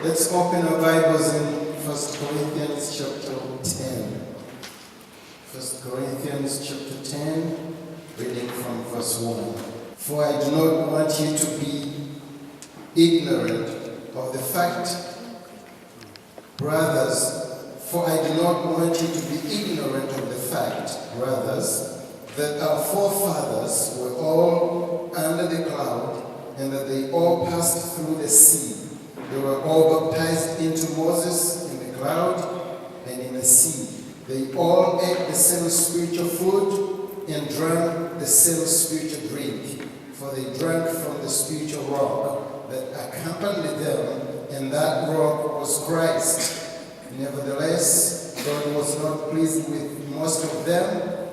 Let's open our Bibles in 1 Corinthians chapter 10. 1 Corinthians chapter 10, reading from verse 1. For I do not want you to be ignorant of the fact, brothers, that our forefathers were all under the cloud, and that they all passed through the sea. They were all baptized into Moses in the cloud and in the sea. They all ate the same spiritual food and drank the same spiritual drink, for they drank from the spiritual rock that accompanied them, and that rock was Christ. Nevertheless, God was not pleased with most of them.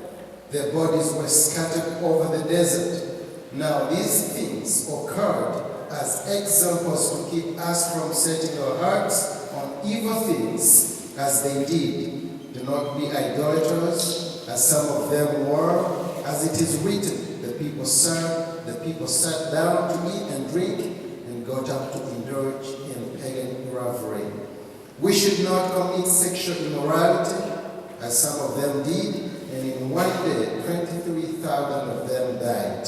Their bodies were scattered over the desert. Now these things occurred as examples to keep us from setting our hearts on evil things as they did. Do not be idolaters, as some of them were, as it is written, the people sat down to eat and drink and got up to indulge in pagan revelry. We should not commit sexual immorality, as some of them did, and in one day 23,000 of them died.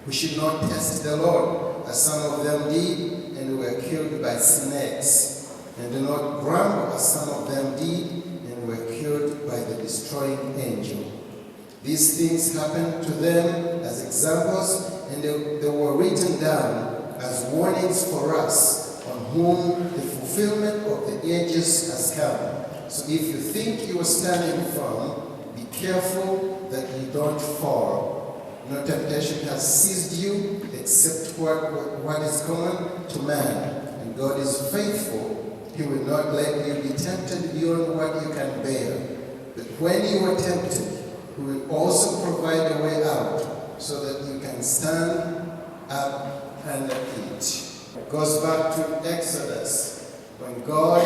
We should not test the Lord, as some of them did, and were killed by snakes. And do not grumble, as some of them did, and were killed by the destroying angel. These things happened to them as examples, and they were written down as warnings for us, on whom the fulfillment of the ages has come. So if you think you are standing firm, be careful that you don't fall. No temptation has seized you except what is common to man. And God is faithful. He will not let you be tempted beyond what you can bear. But when you are tempted, He will also provide a way out so that you can stand up under it. It goes back to Exodus, when God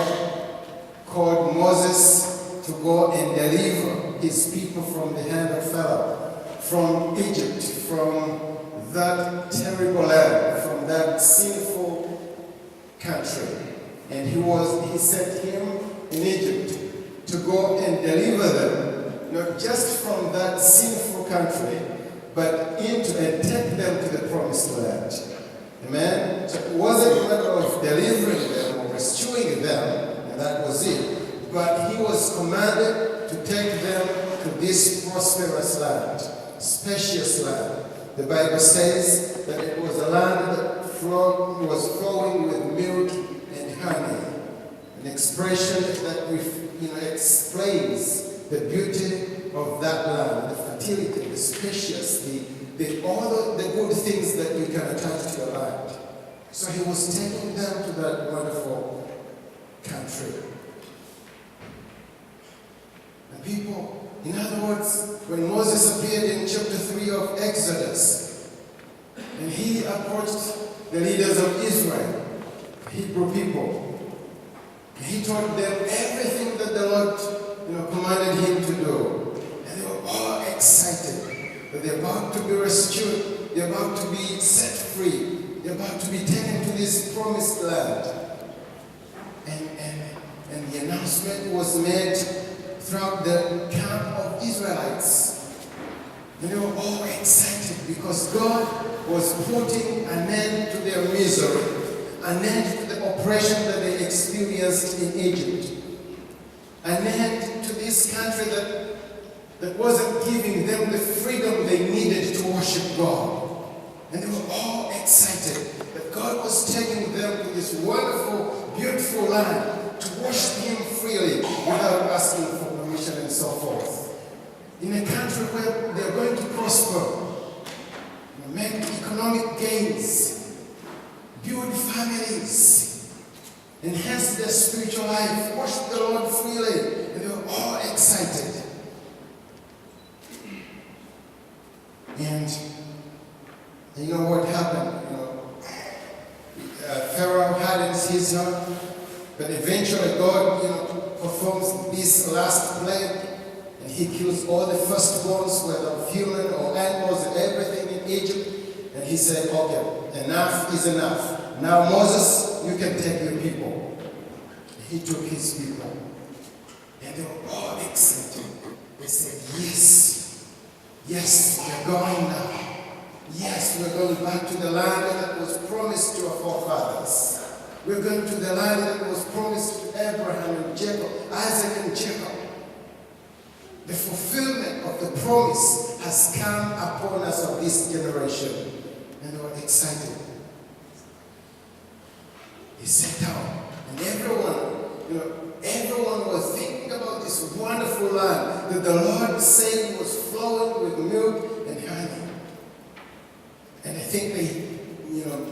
called Moses to go and deliver his people from the hand of Pharaoh, from Egypt, from that terrible land, from that sinful country. And he sent him in Egypt to go and deliver them, not just from that sinful country, but into and take them to the promised land. Amen? So it wasn't a matter of delivering them or rescuing them, and that was it. But he was commanded to take them to this prosperous land, spacious land. The Bible says that it was a land that was flowing with milk and honey. An expression that explains the beauty of that land, the fertility, the spacious, all the good things that you can attach to your land. So he was taking them to that wonderful country. And people, in other words, when Moses appeared in chapter 3 of Exodus, and he approached the leaders of Israel, Hebrew people, and he taught them everything that the Lord commanded him to do. And they were all excited that they're about to be rescued, they're about to be set free, they're about to be taken to this promised land. And the announcement was made throughout the camp of Israelites. And they were all excited because God was putting an end to their misery, an end to the oppression that they experienced in Egypt, an end to this country that wasn't giving them the freedom they needed to worship God. And they were all excited that God was taking them to this wonderful, beautiful land to worship Him freely without asking for permission and so forth. In a country where they're going to prosper, make economic gains, build families, enhance their spiritual life, worship the Lord freely. And they were all excited. And you know what happened? Pharaoh hadn't seized her, but eventually God, performs this last plague, and He kills all the firstborns, whether of human or animals and everything in Egypt. And He said, "Okay, enough is enough. Now Moses, you can take your people." He took his people, and they were all excited. They said, yes, we're going now. Yes, we're going back to the land that was promised to our forefathers. We're going to the land that was promised to Abraham and Jacob, Isaac and Jacob. The fulfillment of the promise has come upon us of this generation. And they were excited. He sat down, and everyone was thinking about this wonderful land that the Lord said was flowing with milk and honey. And I think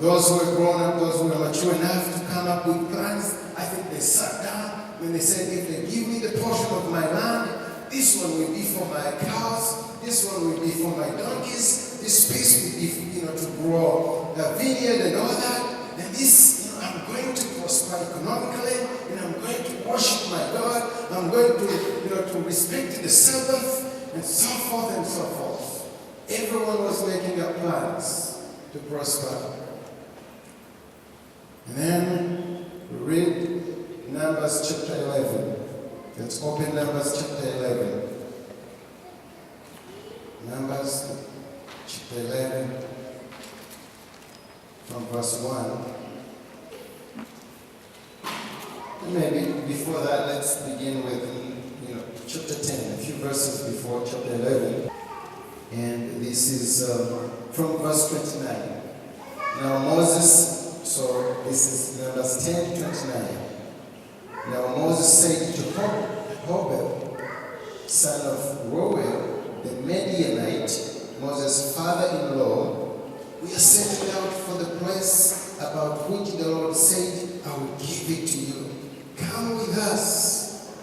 those who were grown up, those who were mature enough to come up with plans, I think they sat down and they said, if they give me the portion of my land, this one will be for my cows, this one will be for my donkeys, this space will be to grow a vineyard and all that, and this, I'm going to prosper economically, and I'm going to worship my God, I'm going to respect the Sabbath, and so forth and so forth. Everyone was making up plans to prosper. And then we read Numbers chapter 11. Let's open Numbers chapter 11. Numbers chapter 11 from verse 1. And maybe before that, let's begin with chapter 10, a few verses before chapter 11. And this is from verse 29. Now Moses, so this is Numbers 10:29. Now Moses said to Hobab, son of Reuel, the Midianite, Moses' father-in-law, we are setting out for the place about which the Lord said, I will give it to you. Come with us,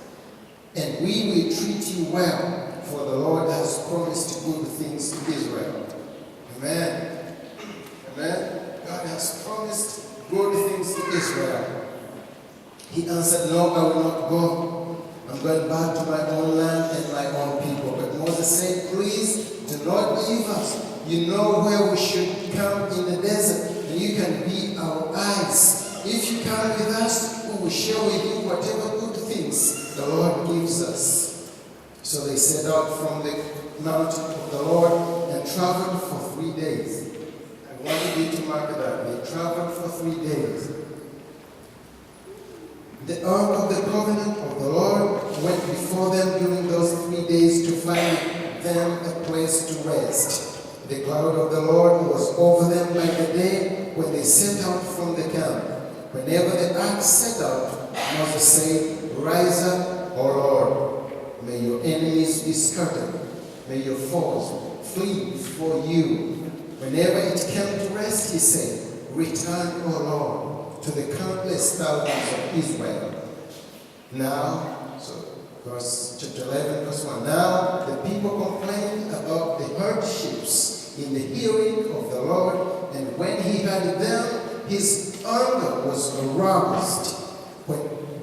and we will treat you well, for the Lord has promised good things to Israel. Amen. Amen. God has promised good things to Israel. He answered, no, I will not go. I'm going back to my own land and my own people. But Moses said, please do not leave us. You know where we should camp in the desert, and you can be our eyes. If you come with us, we will share with you whatever good things the Lord gives us. So they set out from the mountain of the Lord and traveled for 3 days. I wanted you to mark that. They traveled for 3 days. The ark of the covenant of the Lord went before them during those 3 days to find them a place to rest. The cloud of the Lord was over them by the day when they set out from the camp. Whenever the ark set out, Moses said, rise up, O Lord. May your enemies be scattered. May your foes flee before you. Whenever it came to rest, he said, return, O Lord, to the countless thousands of Israel. Now, so verse chapter 11, verse 1. Now the people complained about the hardships in the hearing of the Lord, and when he heard them, his anger was aroused.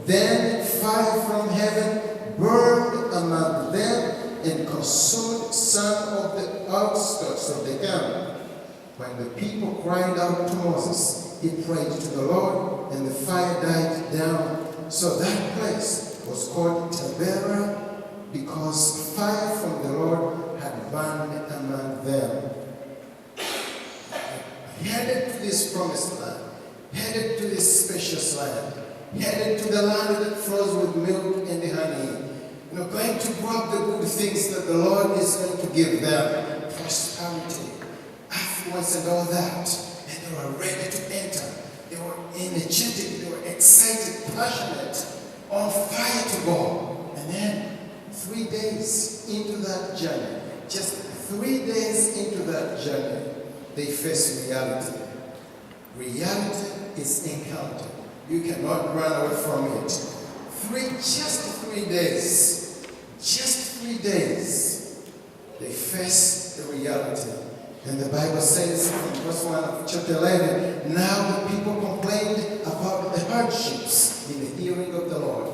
Then fire from heaven burned among them and consumed some of the outskirts of the camp. When the people cried out to Moses, he prayed to the Lord, and the fire died down. So that place was called Taberah, because fire from the Lord had burned among them. Headed to this promised land, headed to this spacious land, headed to the land that flows with milk and honey. Going to grab the good things that the Lord is going to give them. Prosperity, affluence, and all that. And they were ready to enter. They were energetic, they were excited, passionate, on fire to go. And then 3 days into that journey, just 3 days into that journey, they face reality. Reality is encountered. You cannot run away from it. Just 3 days, they face the reality. And the Bible says in verse 1 of chapter 11, now the people complained about the hardships in the hearing of the Lord.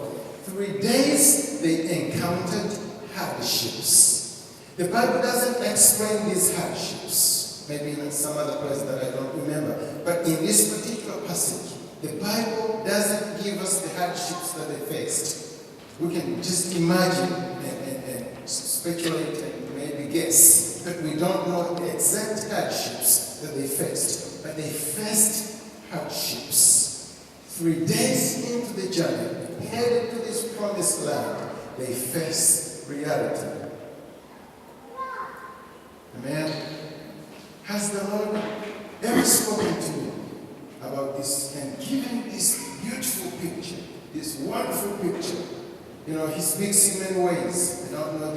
3 days they encountered hardships. The Bible doesn't explain these hardships. Maybe in some other place that I don't remember. But in this particular passage, the Bible doesn't give us the hardships hardships that they faced. We can just imagine and speculate and maybe guess, but we don't know the exact hardships that they faced. But they faced hardships. 3 days into the journey, headed to this promised land, they faced reality. Amen. Has the Lord ever spoken to you about this and given this beautiful picture, this wonderful picture? You know, he speaks in many ways. I don't know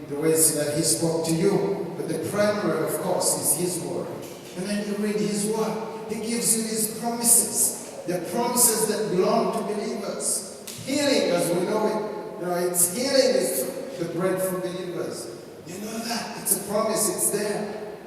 the ways that he spoke to you, but the primary, of course, is his word. And then you read his word. He gives you his promises. The promises that belong to believers. Healing, as we know it. You know, it's healing is the bread for believers. You know that. It's a promise. It's there.